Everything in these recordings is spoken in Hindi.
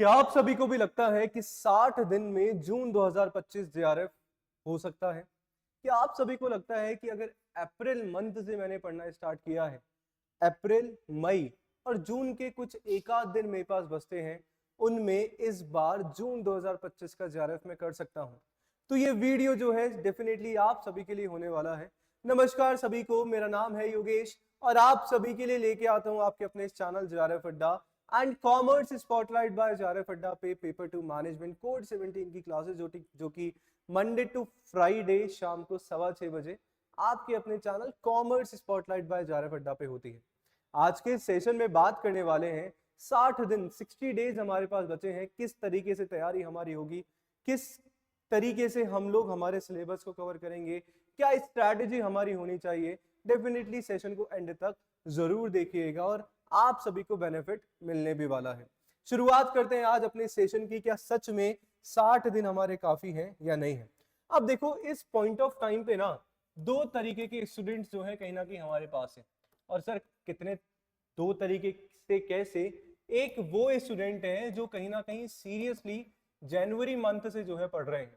क्या आप सभी को भी लगता है कि 60 दिन में जून 2025 जेआरएफ हो सकता है? क्या आप सभी को लगता है कि अगर अप्रैल मंथ से मैंने पढ़ना स्टार्ट किया है, अप्रैल, मई और जून के कुछ एक आध दिन मेरे पास बचते हैं, उनमें इस बार जून 2025 का जेआरएफ मैं कर सकता हूं? तो ये वीडियो जो है डेफिनेटली आप सभी के लिए होने वाला है। नमस्कार सभी को, मेरा नाम है योगेश और आप सभी के लिए लेके आता हूं आपके अपने इस channel JRF Adda and commerce spotlight by JRF Adda पे पेपर टू मैनेजमेंट कोड 17 की क्लासेस जो कि मंडे टू फ्राइडे शाम को 6:15 बजे आपके अपने channel commerce spotlight by JRF Adda पे होती है। आज के सेशन में बात करने वाले हैं 60 दिन 60 डेज हमारे पास बचे हैं, किस तरीके से तैयारी हमारी होगी, किस तरीके से हम लोग हमारे सिलेबस को कवर करेंगे, क्या स्ट्रैटेजी हमारी होनी चाहिए। डेफिनेटली सेशन को एंड तक जरूर देखिएगा और आप सभी को बेनिफिट मिलने भी वाला है। शुरुआत करते हैं आज अपने सेशन की। क्या सच में 60 दिन हमारे काफी हैं या नहीं है? अब देखो, इस पॉइंट ऑफ टाइम पे ना दो तरीके के स्टूडेंट्स जो है कहीं ना कहीं हमारे पास है। और सर कितने, दो तरीके से कैसे? एक वो स्टूडेंट है जो कहीं ना कहीं सीरियसली जनवरी मंथ से जो है पढ़ रहे हैं,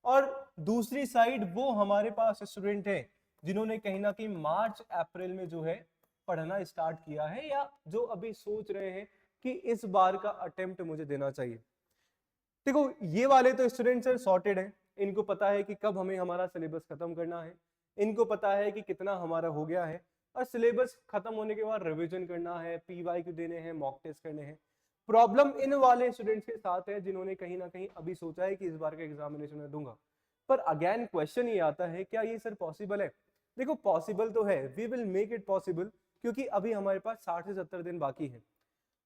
और दूसरी साइड वो हमारे पास स्टूडेंट है जिन्होंने कहीं ना कहीं मार्च अप्रैल में जो है पढ़ना स्टार्ट किया है, या जो अभी सोच रहे हैं कि इस बार का अटेम्प्ट मुझे देना चाहिए। देखो, ये वाले तो स्टूडेंट्स सर सॉर्टेड हैं, इनको पता है कि कब हमें हमारा सिलेबस खत्म करना है, इनको पता है कि कितना हमारा हो गया है, और सिलेबस खत्म होने के बाद रिवीजन करना है, पीवाईक्यू देने हैं, मॉक टेस्ट करने हैं। प्रॉब्लम इन वाले स्टूडेंट्स के साथ है जिन्होंने कहीं ना कहीं अभी सोचा है कि इस बार का एग्जामिनेशन में दूंगा। पर अगेन क्वेश्चन ये आता है, क्या ये सर पॉसिबल है? देखो, पॉसिबल तो है, we will make it possible, क्योंकि अभी हमारे पास 60 से 70 दिन बाकी है।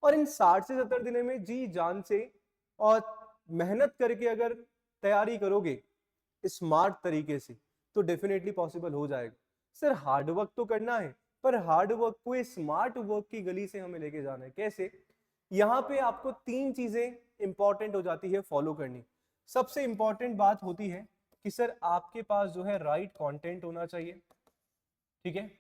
और इन 60 से 70 दिनों में जी जान से और मेहनत करके अगर तैयारी करोगे स्मार्ट तरीके से, तो डेफिनेटली पॉसिबल हो जाएगा। सर हार्ड वर्क तो करना है, पर हार्ड वर्क को स्मार्ट वर्क की गली से हमें लेके जाना है। कैसे? यहां पे आपको तीन चीजें इंपॉर्टेंट हो जाती है फॉलो करनी। सबसे इंपॉर्टेंट बात होती है कि सर आपके पास जो है राइट कंटेंट होना चाहिए, ठीक है।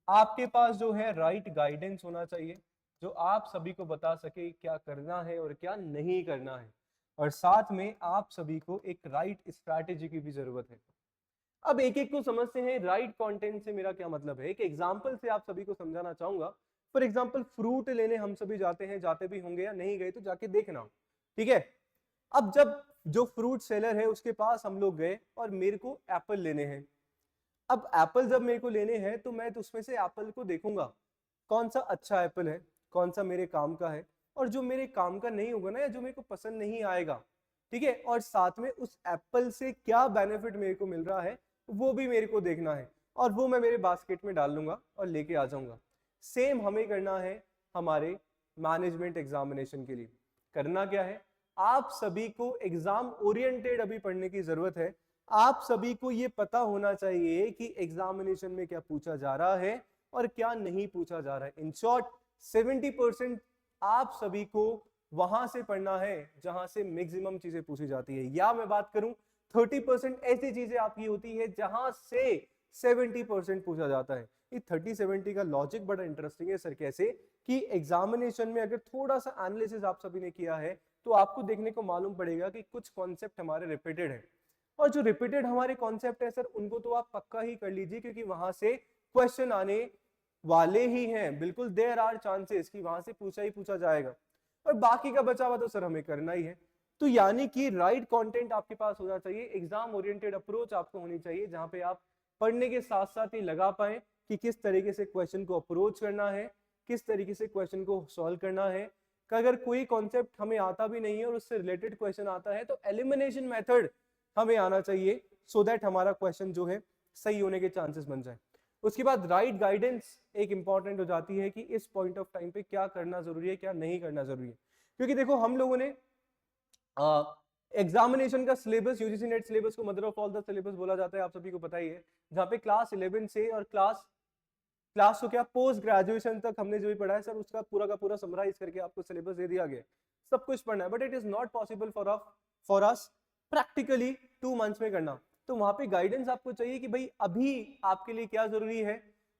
आपके पास जो है राइट गाइडेंस होना चाहिए, जो आप सभी को बता सके क्या करना है और क्या नहीं करना है, और साथ में आप सभी को एक राइट स्ट्रैटेजी की भी जरूरत है। अब एक एक को समझते हैं। राइट कंटेंट से मेरा क्या मतलब है? एक एग्जांपल से आप सभी को समझाना चाहूंगा। फॉर एग्जांपल, फ्रूट लेने हम सभी जाते हैं, जाते भी होंगे या नहीं गए तो जाके देखना, ठीक है। अब जब जो फ्रूट सेलर है उसके पास हम लोग गए और मेरे को एप्पल लेने हैं। अब एप्पल जब मेरे को लेने हैं तो मैं तो उसमें से एप्पल को देखूंगा कौन सा अच्छा एप्पल है, कौन सा मेरे काम का है, और जो मेरे काम का नहीं होगा ना, या जो मेरे को पसंद नहीं आएगा, ठीक है, और साथ में उस एप्पल से क्या बेनिफिट मेरे को मिल रहा है वो भी मेरे को देखना है, और वो मैं मेरे बास्केट में डाल लूंगा और लेके आ जाऊंगा। सेम हमें करना है हमारे मैनेजमेंट एग्जामिनेशन के लिए। करना क्या है? आप सभी को एग्जाम ओरिएंटेड अभी पढ़ने की जरूरत है। आप सभी को यह पता होना चाहिए कि एग्जामिनेशन में क्या पूछा जा रहा है और क्या नहीं पूछा जा रहा है। इन शॉर्ट, 70% आप सभी को वहां से पढ़ना है जहां से मैक्सिमम चीजें पूछी जाती है, या मैं बात करूं 30% ऐसी चीजें आपकी होती है जहां से 70% पूछा जाता है। ये 30-70 का लॉजिक बड़ा इंटरेस्टिंग है सर। कैसे? कि एग्जामिनेशन में अगर थोड़ा सा एनालिसिस आप सभी ने किया है तो आपको देखने को मालूम पड़ेगा कि कुछ कॉन्सेप्ट हमारे रिपीटेड है, और जो रिपीटेड हमारे कॉन्सेप्ट है सर उनको तो आप पक्का ही कर लीजिए, क्योंकि वहां से क्वेश्चन आने वाले ही हैं। बिल्कुल देयर आर चांसेस कि वहां से पूछा ही पूछा जाएगा, और बाकी का बचा हुआ तो सर हमें करना ही है। तो यानी कि राइट कंटेंट आपके पास होना चाहिए, एग्जाम ओरिएंटेड अप्रोच आपको होनी चाहिए, जहां पे आप पढ़ने के साथ साथ ही लगा पाए कि किस तरीके से क्वेश्चन को अप्रोच करना है, किस तरीके से क्वेश्चन को सॉल्व करना है। अगर कोई कॉन्सेप्ट हमें आता भी नहीं है और उससे रिलेटेड क्वेश्चन आता है तो एलिमिनेशन मेथड हमें आना चाहिए, सो दैट हमारा क्वेश्चन जो है सही होने के चांसेस बन जाए। उसके बाद राइट गाइडेंस एक इंपॉर्टेंट हो जाती है कि इस पॉइंट ऑफ टाइम पे क्या करना जरूरी है, क्या नहीं करना जरूरी है। क्योंकि देखो, हम लोगों ने एग्जामिनेशन का सिलेबस, यूजीसी नेट सिलेबस को mother of all the syllabus बोला जाता है, आप सभी को पता ही है, जहां पे क्लास 11 से और क्लास क्लास तो क्या पोस्ट ग्रेजुएशन तक हमने जो भी पढ़ा है सर उसका पूरा का पूरा समराइज करके आपको सिलेबस दे दिया गया, सब कुछ पढ़ना है। But it is not possible for us practically 2 months में करना। तो वहां पे गाइडेंस आपको चाहिए कि भाई अभी आपके लिए क्या जरूरी है,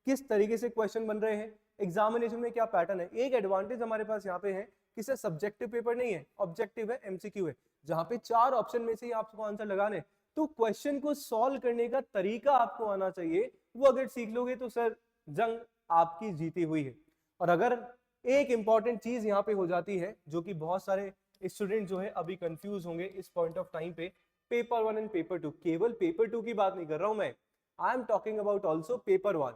किस तरीके से क्वेश्चन बन रहे हैं, एग्जामिनेशन में क्या पैटर्न है। एक एडवांटेज हमारे पास यहाँ पे है कि सर सब्जेक्टिव पेपर नहीं है, ऑब्जेक्टिव है, एमसीक्यू है, जहाँ पे 4 ऑप्शन में से ही आपको आंसर लगाने, तो क्वेश्चन को सॉल्व करने का तरीका आपको आना चाहिए। वो अगर सीख लोगे तो सर जंग आपकी जीती हुई है। और अगर एक इंपॉर्टेंट चीज यहाँ पे हो जाती है जो कि बहुत सारे स्टूडेंट जो है अभी कंफ्यूज होंगे इस पॉइंट ऑफ टाइम पे, पेपर 1 एंड पेपर 2, केवल पेपर 2 की बात नहीं कर रहा हूं मैं, I am talking about also paper 1,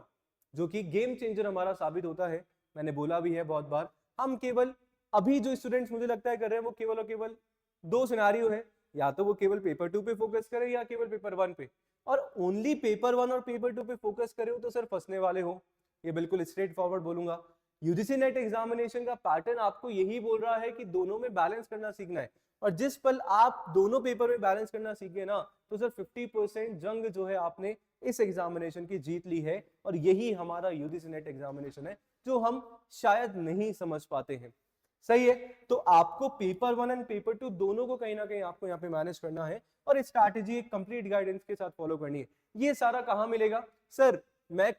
जो कि गेम चेंजर हमारा साबित होता है। मैंने बोला भी है बहुत बार, हम केवल अभी जो स्टूडेंट्स मुझे लगता है कर रहे हैं वो केवल और केवल 2 सिनेरियो है, या तो वो केवल पेपर 2 पे फोकस करें या केवल पेपर 1 पे, और ओनली पेपर 1 और पेपर 2 पे फोकस करे हो तो सर फंसने वाले हो। ये बिल्कुल स्ट्रेट फॉरवर्ड बोलूंगा। यूजीसी नेट एग्जामिनेशन का पैटर्न आपको यही बोल रहा है कि दोनों में बैलेंस करना सीखना है, और जिस पल आप दोनों पेपर में बैलेंस करना सीखे ना तो सर 50% जंग जो है आपने इस एग्जामिनेशन की जीत ली है। और यही हमारा यूजीसी नेट एग्जामिनेशन है जो हम शायद नहीं समझ पाते हैं। सही है, तो आपको पेपर 1 एंड पेपर 2 दोनों को कहीं ना कहीं आपको यहाँ पे मैनेज करना है और स्ट्रैटेजी एक कंप्लीट गाइडेंस के साथ फॉलो करनी है। ये सारा कहाँ मिलेगा सर? मैं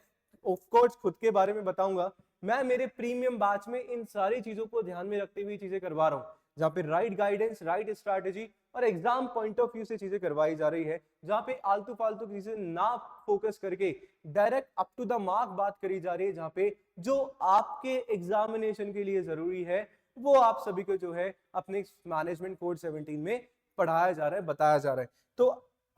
ऑफ कोर्स खुद के बारे में बताऊंगा, मैं मेरे प्रीमियम बैच में इन सारी चीजों को ध्यान में रखते हुए चीजें करवा रहा हूँ, जहाँ पे राइट गाइडेंस, राइट स्ट्रैटेजी और एग्जाम पॉइंट ऑफ व्यू से चीजें करवाई जा रही है, जहाँ पे आलतू फालतू चीजें ना फोकस करके direct up to the mark बात करी जा रही है, जहाँ पे जो आपके एग्जामिनेशन के लिए जरूरी है वो आप सभी को जो है अपने मैनेजमेंट कोड 17 में पढ़ाया जा रहा है, बताया जा रहा है। तो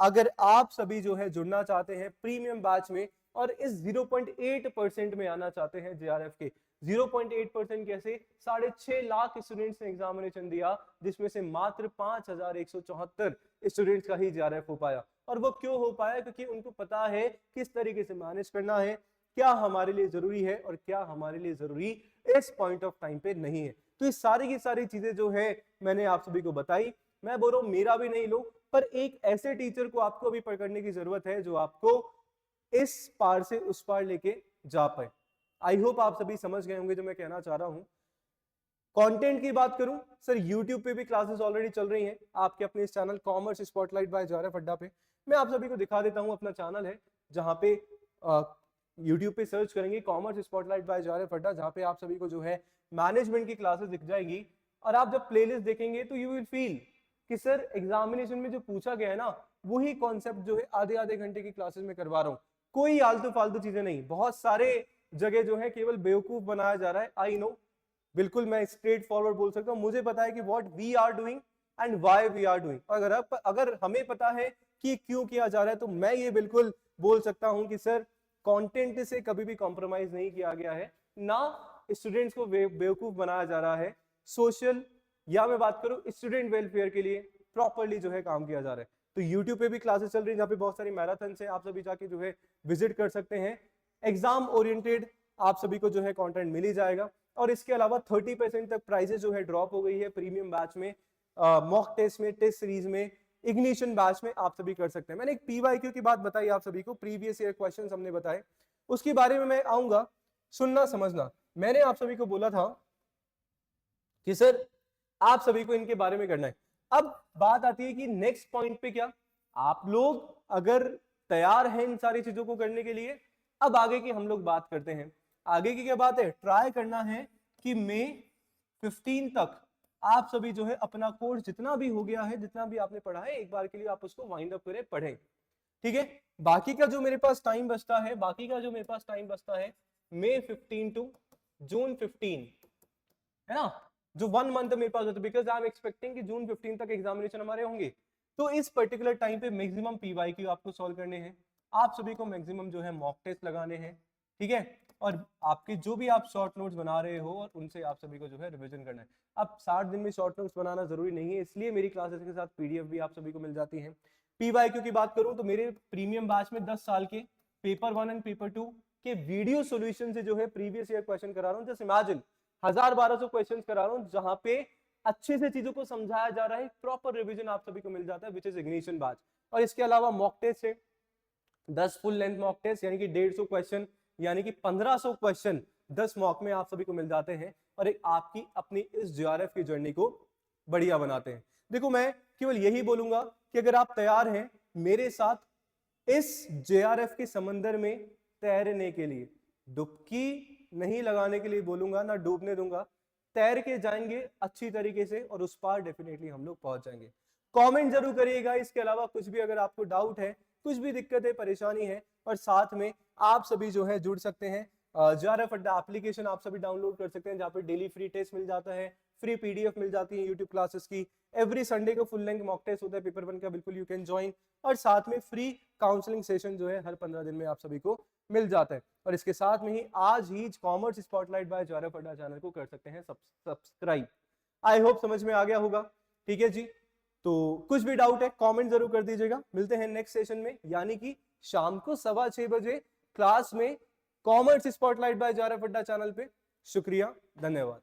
अगर आप सभी जो है जुड़ना चाहते हैं प्रीमियम बैच में और इस 0.8% में आना चाहते हैं जेआरएफ के, 0.8% कैसे? 6.5 लाख स्टूडेंट्स ने एग्जामिनेशन दिया, जिसमें से मात्र 5,174 स्टूडेंट्स का ही जेआरएफ हो पाया। और वो क्यों हो पाया? क्योंकि उनको पता है किस तरीके से मैनेज करना है, क्या हमारे लिए जरूरी है और क्या हमारे लिए जरूरी इस पॉइंट ऑफ टाइम पे नहीं है। तो ये सारी की सारी चीजें जो है मैंने आप सभी को बताई। मैं बोल रहा हूं मेरा भी नहीं लो, पर एक ऐसे टीचर को आपको अभी पकड़ने की जरूरत है जो आपको इस पार से उस पार लेके जा पाए। आई होप आप सभी समझ गए होंगे जो मैं कहना चाह रहा हूं। कंटेंट की बात करूं सर, YouTube पे भी क्लासेस ऑलरेडी चल रही हैं आपके अपने इस channel commerce spotlight by JRF Adda पे। मैं आप सभी को दिखा देता हूं, अपना चैनल है जहां पे YouTube पे सर्च करेंगे कॉमर्स स्पॉटलाइट बाय जेआरएफ अड्डा, जहां पे आप सभी को जो है मैनेजमेंट की क्लासेस दिख जाएंगी। और आप जब प्लेलिस्ट देखेंगे तो यू विल फील कि सर एग्जामिनेशन में जो पूछा गया है ना वही कॉन्सेप्ट जो है आधे आधे घंटे की क्लासेस में करवा रहा हूँ, कोई आलतू फालतू चीजें नहीं। बहुत सारे जगह जो है केवल बेवकूफ बनाया जा रहा है, आई नो, बिल्कुल मैं स्ट्रेट फॉरवर्ड बोल सकता हूँ। मुझे पता है कि what we are doing and why we are doing. अगर हमें पता है कि क्यों किया जा रहा है तो मैं ये बिल्कुल बोल सकता हूं कि सर कंटेंट से कभी भी कॉम्प्रोमाइज नहीं किया गया है, ना स्टूडेंट्स को बेवकूफ बनाया जा रहा है। सोशल या मैं बात करूं स्टूडेंट वेलफेयर के लिए प्रॉपरली जो है काम किया जा रहा है। तो यूट्यूब पे भी क्लासेस चल रही है जहाँ पे बहुत सारी मैराथन है, आप सभी जाके जो है विजिट कर सकते हैं। एग्जाम ओरिएंटेड आप सभी को जो है कंटेंट मिल ही जाएगा। और इसके अलावा 30% तक प्राइजेस जो है ड्रॉप हो गई है प्रीमियम बैच में, मॉक टेस्ट में, टेस्ट सीरीज में, इग्निशन बैच में आप सभी कर सकते हैं। मैंने एक पीवाईक्यू की बात बताई आप सभी को, प्रीवियस ईयर क्वेश्चंस हमने बताए, उसके बारे में मैं आऊंगा, सुनना समझना। मैंने आप सभी को बोला था कि सर आप सभी को इनके बारे में करना है। अब बात आती है कि नेक्स्ट पॉइंट पे क्या आप लोग अगर तैयार हैं इन सारी चीजों को करने के लिए, अब आगे की हम लोग बात करते हैं। आगे की क्या बात है? ट्राई करना है कि मई 15 तक आप सभी जो है अपना कोर्स जितना भी हो गया है, जितना भी आपने पढ़ा है, एक बार के लिए आप उसको वाइंड अप करें, पढ़ें, ठीक है। बाकी का जो मेरे पास टाइम बचता है, मई 15 टू जून 15, है ना, जो 1 मंथ मेरे पास होता है, बिकॉज आई एम एक्सपेक्टिंग कि जून 15 तक एग्जामिनेशन हमारे होंगे। तो इस पर्टिकुलर टाइम पे मैक्सिमम पीवाईक्यू आपको सॉल्व करने हैं, आप सभी को मैक्सिमम जो है मॉक टेस्ट लगाने हैं, ठीक है। और आपके जो भी आप शॉर्ट नोट्स बना रहे हो और उनसे आप सभी को जो है रिवीजन करना है। अब 60 दिन में शॉर्ट नोट्स बनाना जरूरी नहीं है, इसलिए मेरी क्लासेस के साथ पीडीएफ भी आप सभी को मिल जाती है। पीवाईक्यू की बात करूं तो मेरे प्रीमियम बैच में 10 साल के पेपर 1 एंड पेपर 2 के वीडियो सॉल्यूशन से जो है प्रीवियस ईयर क्वेश्चन करा रहा हूं। जस्ट इमेजिन 1000-1200 क्वेश्चन करा रहा हूं, जहां पे अच्छे से चीजों को समझाया जा रहा है, प्रॉपर रिवीजन आप सभी को मिल जाता है, विच इज इग्निशन बैच। और इसके अलावा मॉक टेस्ट है, 10 फुल लेंथ मॉक टेस्ट, यानी कि 150 क्वेश्चन, यानी कि 1500 क्वेश्चन 10 मॉक में आप सभी को मिल जाते हैं, और एक आपकी अपनी इस जेआरएफ की जर्नी को बढ़िया बनाते हैं। देखो मैं केवल यही बोलूंगा कि अगर आप तैयार हैं मेरे साथ इस जेआरएफ के समंदर में तैरने के लिए, डुबकी नहीं लगाने के लिए बोलूंगा, ना डूबने दूंगा, तैर के जाएंगे अच्छी तरीके से और उस पार डेफिनेटली हम लोग पहुंच जाएंगे। कमेंट जरूर करिएगा, इसके अलावा कुछ भी अगर आपको डाउट है, कुछ भी दिक्कत है, परेशानी है, और साथ में आप सभी जो है जुड़ सकते हैं। JRF अड्डा एप्लीकेशन आप सभी डाउनलोड कर सकते हैं, जहाँ पे डेली फ्री टेस्ट मिल जाता है, फ्री PDF मिल जाती है यूट्यूब क्लासेस की, एवरी संडे को फुल लेंथ मॉक टेस्ट होता है पेपर 1 का, बिल्कुल यू कैन ज्वाइन, और साथ में फ्री काउंसलिंग सेशन जो है हर 15 दिन में आप सभी को मिल जाता है। और इसके साथ में ही आज ही कॉमर्स स्पॉटलाइट बाय JRF अड्डा चैनल को कर सकते हैं सब्सक्राइब। आई होप समझ में आ गया होगा, ठीक है जी। तो कुछ भी डाउट है कमेंट जरूर कर दीजिएगा। मिलते हैं नेक्स्ट सेशन में, यानी कि शाम को 6:15 बजे क्लास में कॉमर्स स्पॉटलाइट बाय JRF अड्डा चैनल पे। शुक्रिया, धन्यवाद।